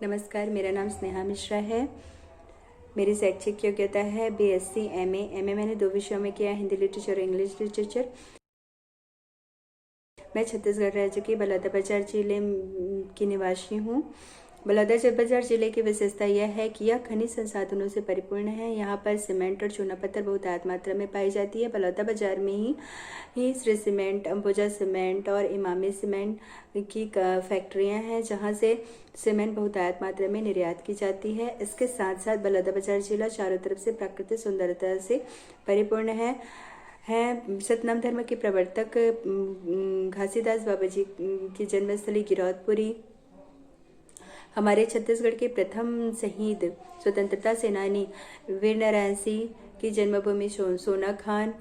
नमस्कार, मेरा नाम स्नेहा मिश्रा है। मेरी शैक्षिक योग्यता है बीएससी एमए मैंने 2 विषयों में किया, हिंदी लिटरेचर और इंग्लिश लिटरेचर। मैं छत्तीसगढ़ राज्य के बलौदाबाजार जिले की निवासी हूँ। बलौदाबाजार जिले की विशेषता यह है कि यह खनिज संसाधनों से परिपूर्ण है। यहाँ पर सीमेंट और चूना पत्थर बहुतायत मात्रा में पाई जाती है। बलौदाबाजार में ही श्री सीमेंट, अंबुजा सीमेंट और इमामी सीमेंट की फैक्ट्रियाँ हैं, जहाँ से सीमेंट बहुतायत मात्रा में निर्यात की जाती है। इसके साथ साथ बलौदाबाजार जिला चारों तरफ से प्राकृतिक सुंदरता से परिपूर्ण है। सतनाम धर्म के प्रवर्तक घासीदास बाबा जी की जन्मस्थली गिरौदपुरी, हमारे छत्तीसगढ़ के प्रथम शहीद स्वतंत्रता सेनानी वीर नारायण सिंह की जन्मभूमि सोनाखान,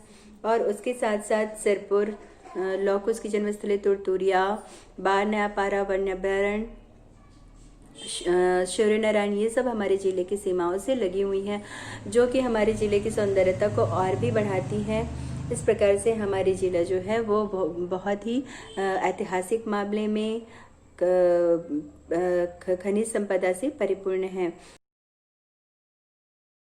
और उसके साथ साथ सिरपुर, लौकुश की जन्मस्थली तुरतुरिया, बार न्यापारा, वन्यभरण, शौर्य नारायण, ये सब हमारे ज़िले की सीमाओं से लगी हुई हैं, जो कि हमारे ज़िले की सौंदर्यता को और भी बढ़ाती है। इस प्रकार से हमारी ज़िला जो है वो बहुत ही ऐतिहासिक मामले में खनिज संपदा से परिपूर्ण है।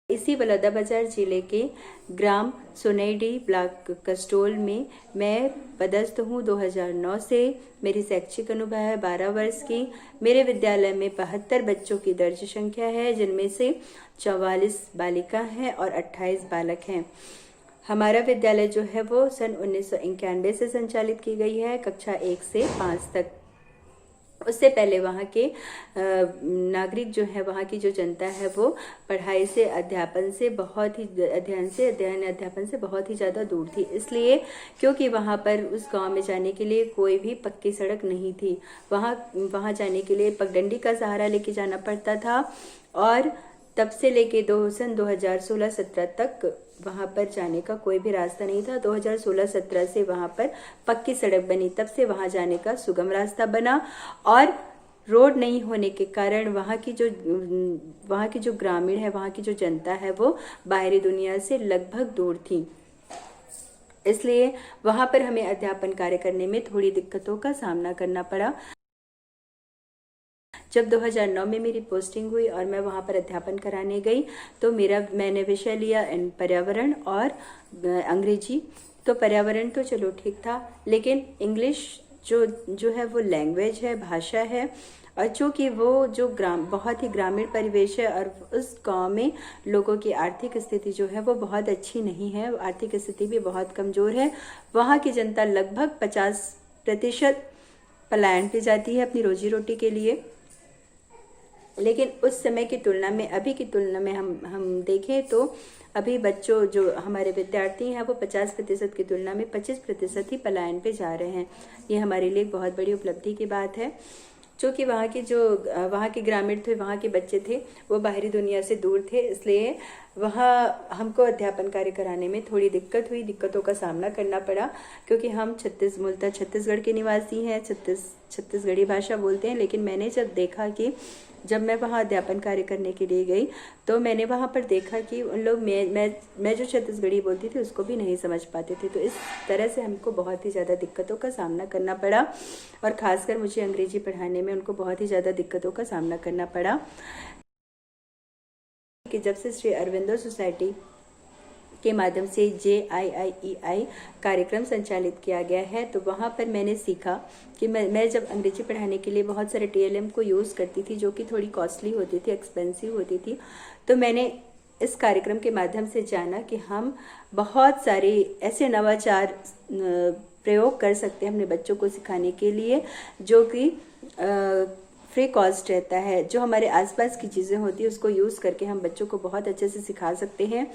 इसी बलौदाबाजार जिले के ग्राम सोनैडी, ब्लॉक कस्टोल में मैं पदस्थ हूँ 2009 से। मेरी शैक्षिक अनुभव है 12 वर्ष की। मेरे विद्यालय में 72 बच्चों की दर्ज संख्या है, जिनमें से 44 बालिका हैं और 28 बालक हैं। हमारा विद्यालय जो है वो सन 1991 से संचालित की गई है, कक्षा 1 से 5 तक। उससे पहले वहाँ के नागरिक जो है, वहाँ की जो जनता है, वो पढ़ाई से अध्यापन से बहुत ही अध्यापन से बहुत ही ज़्यादा दूर थी। इसलिए क्योंकि वहाँ पर उस गांव में जाने के लिए कोई भी पक्की सड़क नहीं थी। वहाँ जाने के लिए पगडंडी का सहारा लेके जाना पड़ता था, और तब से लेके सन 2016-17 तक वहाँ पर जाने का कोई भी रास्ता नहीं था। 2016-17 से वहाँ पर पक्की सड़क बनी, तब से वहाँ जाने का सुगम रास्ता बना, और रोड नहीं होने के कारण वहाँ की जो ग्रामीण है, वहाँ की जो जनता है, वो बाहरी दुनिया से लगभग दूर थी। इसलिए वहाँ पर हमें अध्यापन कार्य करने में थोड़ी दिक्कतों का सामना करना पड़ा। जब 2009 में मेरी पोस्टिंग हुई और मैं वहाँ पर अध्यापन कराने गई, तो मैंने विषय लिया पर्यावरण और अंग्रेजी। तो पर्यावरण तो चलो ठीक था, लेकिन इंग्लिश जो है वो लैंग्वेज है, भाषा है, और चूँकि वो बहुत ही ग्रामीण परिवेश है, और उस गांव में लोगों की आर्थिक स्थिति जो है वो बहुत अच्छी नहीं है, आर्थिक स्थिति भी बहुत कमज़ोर है। वहाँ की जनता लगभग 50% पलायन पे जाती है अपनी रोजी रोटी के लिए। लेकिन उस समय की तुलना में, अभी की तुलना में हम देखें तो अभी बच्चों जो हमारे विद्यार्थी हैं वो 50% की तुलना में 25% ही पलायन पे जा रहे हैं। ये हमारे लिए एक बहुत बड़ी उपलब्धि की बात है, क्योंकि वहाँ के ग्रामीण थे, वहाँ के बच्चे थे, वो बाहरी दुनिया से दूर थे। इसलिए वहाँ हमको अध्यापन कार्य कराने में थोड़ी दिक्कत हुई, दिक्कतों का सामना करना पड़ा, क्योंकि हम मूलतः छत्तीसगढ़ के निवासी हैं, छत्तीसगढ़ी भाषा बोलते हैं। लेकिन मैंने जब मैं वहाँ अध्यापन कार्य करने के लिए गई, तो मैंने वहाँ पर देखा कि उन लोग मैं जो छत्तीसगढ़ी बोलती थी उसको भी नहीं समझ पाते थे। तो इस तरह से हमको बहुत ही ज़्यादा दिक्कतों का सामना करना पड़ा, और ख़ासकर मुझे अंग्रेजी पढ़ाने में उनको बहुत ही ज़्यादा दिक्कतों का सामना करना पड़ा। कि जब से श्री अरविंदो सोसाइटी के माध्यम से JIIEI कार्यक्रम संचालित किया गया है, तो वहाँ पर मैंने सीखा कि मैं जब अंग्रेजी पढ़ाने के लिए बहुत सारे TLM को यूज़ करती थी, जो कि थोड़ी कॉस्टली होती थी, एक्सपेंसिव होती थी। तो मैंने इस कार्यक्रम के माध्यम से जाना कि हम बहुत सारे ऐसे नवाचार प्रयोग कर सकते हैं अपने बच्चों को सिखाने के लिए, जो कि फ्री कॉस्ट रहता है। जो हमारे आसपास की चीज़ें होती है उसको यूज़ करके हम बच्चों को बहुत अच्छे से सिखा सकते हैं।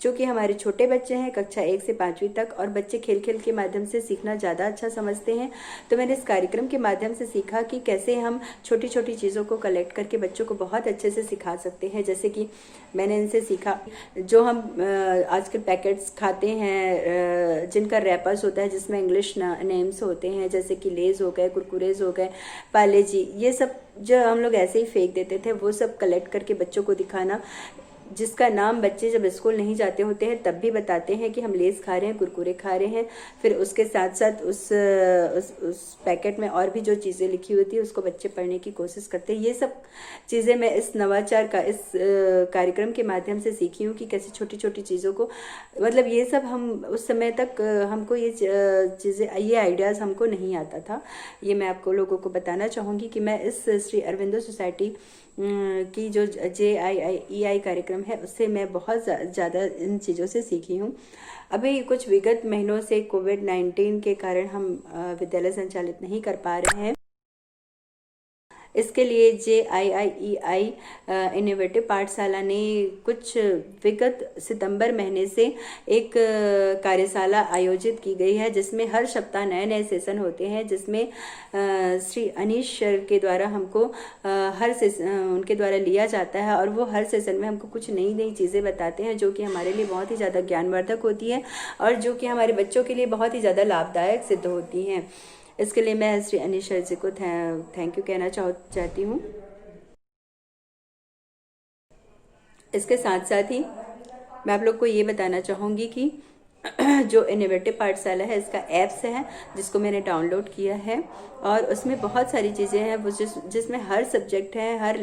क्योंकि हमारे छोटे बच्चे हैं कक्षा 1 से 5वीं तक, और बच्चे खेल खेल के माध्यम से सीखना ज़्यादा अच्छा समझते हैं। तो मैंने इस कार्यक्रम के माध्यम से सीखा कि कैसे हम छोटी छोटी चीज़ों को कलेक्ट करके बच्चों को बहुत अच्छे से सिखा सकते हैं। जैसे कि मैंने इनसे सीखा, जो हम आजकल पैकेट्स खाते हैं जिनका रैपर्स होता है, जिसमें इंग्लिश नेम्स होते हैं, जैसे कि लेज़ हो गए, कुरकुरेज हो गए, पार्ले जी, ये सब जो हम लोग ऐसे ही फेंक देते थे, वो सब कलेक्ट करके बच्चों को दिखाना। जिसका नाम बच्चे जब स्कूल नहीं जाते होते हैं तब भी बताते हैं कि हम लेस खा रहे हैं, कुरकुरे खा रहे हैं। फिर उसके साथ साथ उस पैकेट में और भी जो चीज़ें लिखी होती है उसको बच्चे पढ़ने की कोशिश करते हैं। ये सब चीज़ें मैं इस नवाचार का इस कार्यक्रम के माध्यम से सीखी हूँ कि कैसे छोटी छोटी चीज़ों को, मतलब ये सब हम उस समय तक हमको ये चीज़ें, ये आइडियाज़ हमको नहीं आता था। ये मैं आपको लोगों को बताना चाहूँगी कि मैं इस श्री अरविंदो सोसाइटी की जो JIIEI कार्यक्रम है उससे मैं बहुत ज़्यादा इन चीज़ों से सीखी हूँ। अभी कुछ विगत महीनों से कोविड-19 के कारण हम विद्यालय संचालित नहीं कर पा रहे हैं। इसके लिए JIIEI इनोवेटिव पाठशाला ने कुछ विगत सितंबर महीने से एक कार्यशाला आयोजित की गई है, जिसमें हर सप्ताह नए नए सेशन होते हैं, जिसमें श्री अनीश सर के द्वारा हमको हर सेशन उनके द्वारा लिया जाता है और वो हर सेशन में हमको कुछ नई नई चीज़ें बताते हैं जो कि हमारे लिए बहुत ही ज़्यादा ज्ञानवर्धक होती है और जो कि हमारे बच्चों के लिए बहुत ही ज़्यादा लाभदायक सिद्ध होती हैं। इसके लिए मैं श्री अनीश सर जी को थैंक यू कहना चाहती हूँ। इसके साथ साथ ही मैं आप लोग को ये बताना चाहूँगी कि जो इनोवेटिव पाठशाला है इसका ऐप्स है जिसको मैंने डाउनलोड किया है और उसमें बहुत सारी चीज़ें हैं वो जिसमें हर सब्जेक्ट है, हर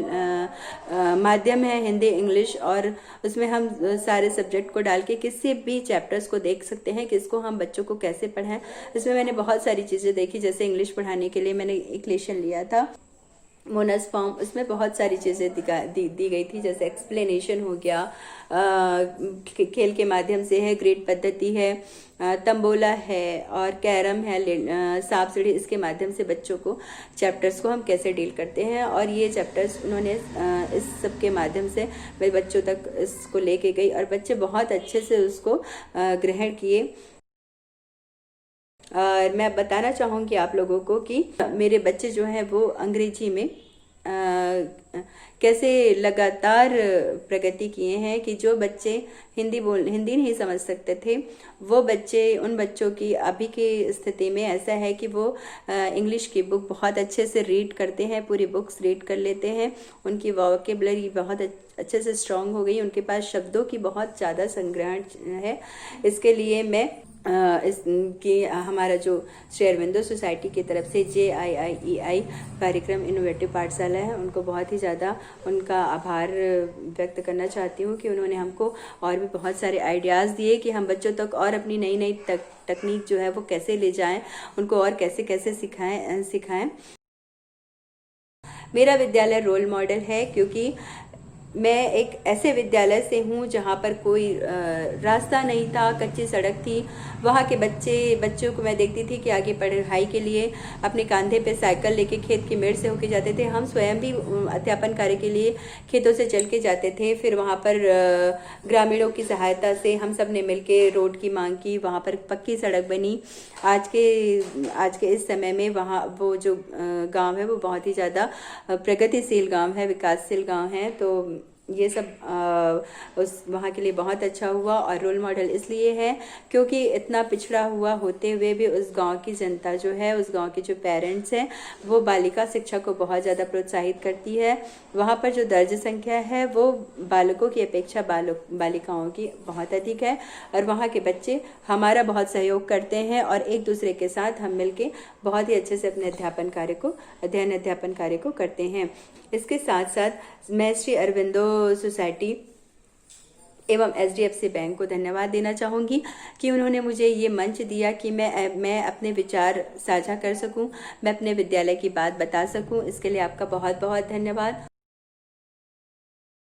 माध्यम है, हिंदी, इंग्लिश, और उसमें हम सारे सब्जेक्ट को डाल के किसी भी चैप्टर्स को देख सकते हैं कि इसको हम बच्चों को कैसे पढ़ाएं। इसमें मैंने बहुत सारी चीज़ें देखी, जैसे इंग्लिश पढ़ाने के लिए मैंने एक लेसन लिया था मोनस फॉर्म, उसमें बहुत सारी चीज़ें दी गई थी, जैसे एक्सप्लेनेशन हो गया, खेल के माध्यम से है, ग्रेड पद्धति है, तंबोला है और कैरम है, सांप सीढ़ी, इसके माध्यम से बच्चों को चैप्टर्स को हम कैसे डील करते हैं। और ये चैप्टर्स उन्होंने इस सब के माध्यम से मेरे बच्चों तक इसको लेके गई और बच्चे बहुत अच्छे से उसको ग्रहण किए। और मैं बताना चाहूँगी आप लोगों को कि मेरे बच्चे जो हैं वो अंग्रेजी में कैसे लगातार प्रगति किए हैं कि जो बच्चे हिंदी नहीं समझ सकते थे वो बच्चे, उन बच्चों की अभी की स्थिति में ऐसा है कि वो इंग्लिश की बुक बहुत अच्छे से रीड करते हैं, पूरी बुक्स रीड कर लेते हैं, उनकी वोकेबलरी बहुत अच्छे से स्ट्रांग हो गई, उनके पास शब्दों की बहुत ज़्यादा संग्रहण है। इसके लिए मैं इसकी हमारा जो श्री अरविंदो सोसाइटी की तरफ से JIIEI कार्यक्रम इनोवेटिव पाठशाला है उनको बहुत ही ज़्यादा उनका आभार व्यक्त करना चाहती हूँ कि उन्होंने हमको और भी बहुत सारे आइडियाज़ दिए कि हम बच्चों तक और अपनी नई नई तकनीक जो है वो कैसे ले जाएं, उनको और कैसे कैसे सिखाएं। मेरा विद्यालय रोल मॉडल है क्योंकि मैं एक ऐसे विद्यालय से हूँ जहाँ पर कोई रास्ता नहीं था, कच्ची सड़क थी। वहाँ के बच्चों को मैं देखती थी कि आगे पढ़ाई के लिए अपने कंधे पे साइकिल लेके खेत की मेड़ से होके जाते थे। हम स्वयं भी अध्यापन कार्य के लिए खेतों से चल के जाते थे। फिर वहाँ पर ग्रामीणों की सहायता से हम सब ने मिलके रोड की मांग की, वहाँ पर पक्की सड़क बनी। आज के इस समय में वहाँ वो जो गाँव है वो बहुत ही ज़्यादा प्रगतिशील गाँव है, विकासशील गाँव है। तो ये सब उस वहाँ के लिए बहुत अच्छा हुआ और रोल मॉडल इसलिए है क्योंकि इतना पिछड़ा हुआ होते हुए भी उस गांव की जनता जो है, उस गांव के जो पेरेंट्स हैं वो बालिका शिक्षा को बहुत ज़्यादा प्रोत्साहित करती है। वहाँ पर जो दर्ज संख्या है वो बालकों की अपेक्षा बालिकाओं की बहुत अधिक है और वहाँ के बच्चे हमारा बहुत सहयोग करते हैं और एक दूसरे के साथ हम मिलके बहुत ही अच्छे से अपने अध्यापन कार्य को करते हैं। इसके साथ साथ मैं श्री अरविंदो सोसाइटी एवं HDFC बैंक को धन्यवाद देना चाहूँगी कि उन्होंने मुझे ये मंच दिया कि मैं अपने विचार साझा कर सकूँ, मैं अपने विद्यालय की बात बता सकूँ। इसके लिए आपका बहुत बहुत धन्यवाद।